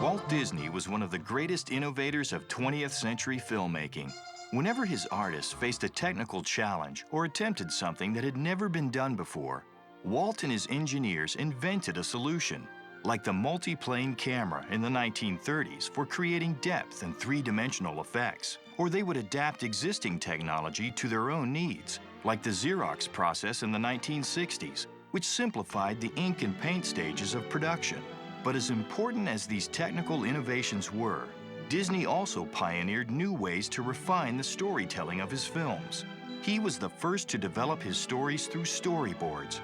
Walt Disney was one of the greatest innovators of 20th century filmmaking. Whenever his artists faced a technical challenge or attempted something that had never been done before, Walt and his engineers invented a solution, like the multi-plane camera in the 1930s for creating depth and three-dimensional effects. Or they would adapt existing technology to their own needs, like the Xerox process in the 1960s, which simplified the ink and paint stages of production. But as important as these technical innovations were, Disney also pioneered new ways to refine the storytelling of his films. He was the first to develop his stories through storyboards.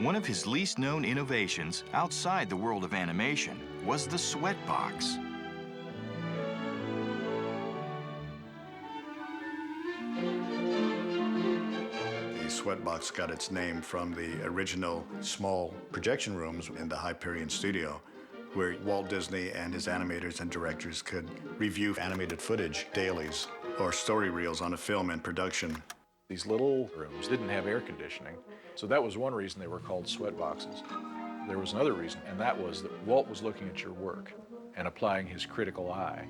One of his least known innovations outside the world of animation was the Sweatbox. The Sweatbox got its name from the original small projection rooms in the Hyperion studio, where Walt Disney and his animators and directors could review animated footage, dailies, or story reels on a film in production. These little rooms didn't have air conditioning, so that was one reason they were called Sweatboxes. There was another reason, and that was that Walt was looking at your work and applying his critical eye.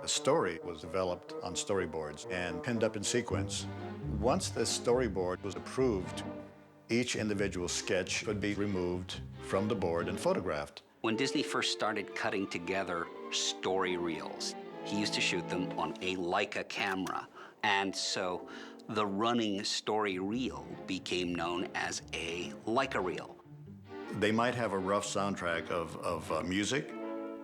The story was developed on storyboards and pinned up in sequence. Once the storyboard was approved, each individual sketch could be removed from the board and photographed. When Disney first started cutting together story reels, he used to shoot them on a Leica camera. And so the running story reel became known as a Leica reel. They might have a rough soundtrack of music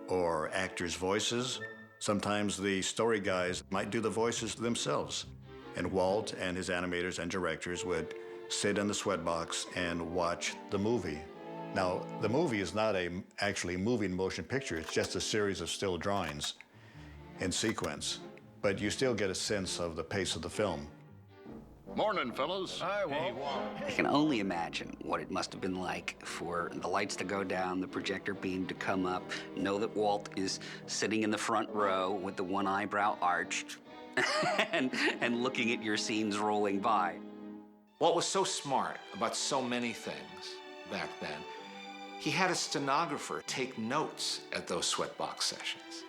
or actors' voices. Sometimes the story guys might do the voices themselves. And Walt and his animators and directors would sit in the Sweatbox and watch the movie. Now, the movie is not actually a moving motion picture. It's just a series of still drawings in sequence. But you still get a sense of the pace of the film. Morning, fellas. Hi, Walt. I can only imagine what it must have been like for the lights to go down, the projector beam to come up, know that Walt is sitting in the front row with the one eyebrow arched and looking at your scenes rolling by. Walt was so smart about so many things back then. He had a stenographer take notes at those Sweatbox sessions.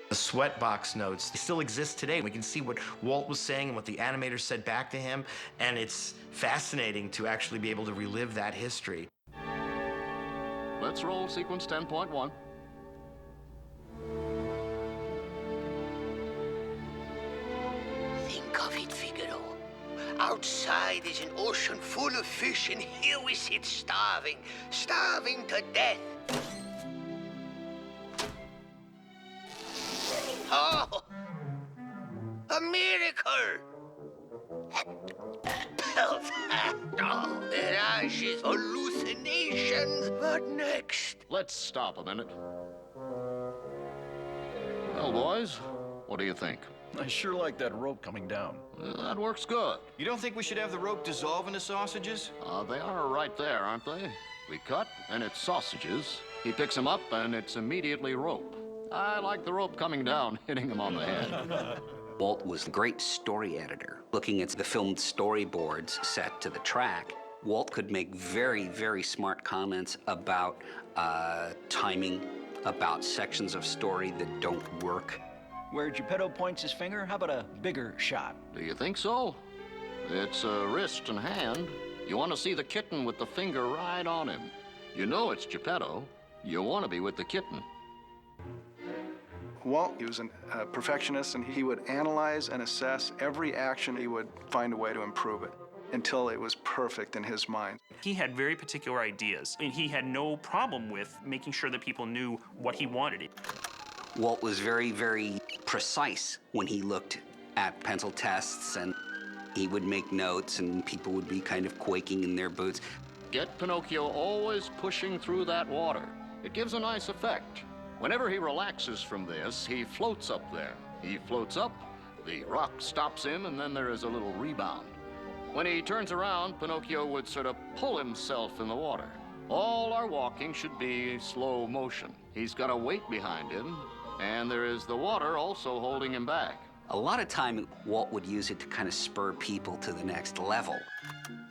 The Sweatbox notes still exist today. We can see what Walt was saying and what the animators said back to him, and it's fascinating to actually be able to relive that history. Let's roll sequence 10.1. Think of it, Figaro. Outside is an ocean full of fish, and here we sit starving to death. Oh, a miracle! Oh, mirages, hallucinations. What next? Let's stop a minute. Well, boys, what do you think? I sure like that rope coming down. That works good. You don't think we should have the rope dissolve into sausages? They are right there, aren't they? We cut, and it's sausages. He picks them up, and it's immediately rope. I like the rope coming down, hitting him on the head. Walt was a great story editor. Looking at the filmed storyboards set to the track, Walt could make very, very smart comments about timing, about sections of story that don't work. Where Geppetto points his finger, how about a bigger shot? Do you think so? It's wrist and hand. You want to see the kitten with the finger right on him. You know it's Geppetto. You want to be with the kitten. Walt, he was a perfectionist, and he would analyze and assess every action. He would find a way to improve it until it was perfect in his mind. He had very particular ideas, and he had no problem with making sure that people knew what he wanted. Walt was very, very precise when he looked at pencil tests, and he would make notes, and people would be kind of quaking in their boots. Get Pinocchio always pushing through that water. It gives a nice effect. Whenever he relaxes from this, he floats up there. He floats up, the rock stops him, and then there is a little rebound. When he turns around, Pinocchio would sort of pull himself in the water. All our walking should be slow motion. He's got a weight behind him, and there is the water also holding him back. A lot of time, Walt would use it to kind of spur people to the next level.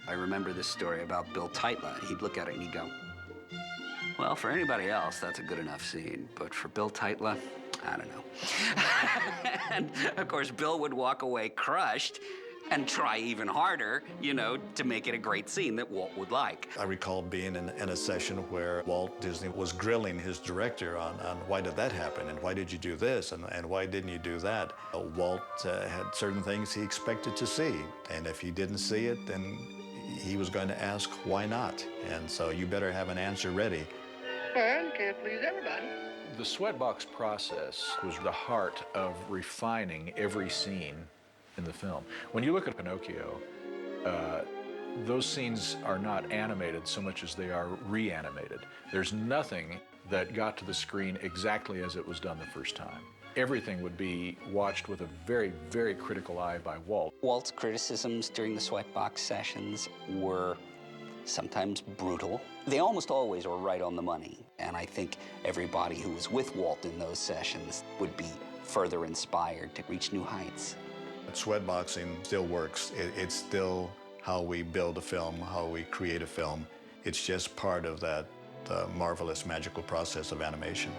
I remember this story about Bill Teitla. He'd look at it and he'd go, Well, for anybody else, that's a good enough scene. But for Bill Teitla, I don't know. And, of course, Bill would walk away crushed and try even harder, you know, to make it a great scene that Walt would like. I recall being in a session where Walt Disney was grilling his director on why did that happen, and why did you do this, and why didn't you do that. Walt had certain things he expected to see, and if he didn't see it, then he was going to ask why not. And so you better have an answer ready. Well, can't please everybody. The Sweatbox process was the heart of refining every scene in the film. When you look at Pinocchio, those scenes are not animated so much as they are reanimated. There's nothing that got to the screen exactly as it was done the first time. Everything would be watched with a very, very critical eye by Walt. Walt's criticisms during the Sweatbox sessions were sometimes brutal. They almost always were right on the money. And I think everybody who was with Walt in those sessions would be further inspired to reach new heights. Sweatboxing still works. It's still how we build a film, how we create a film. It's just part of that marvelous, magical process of animation.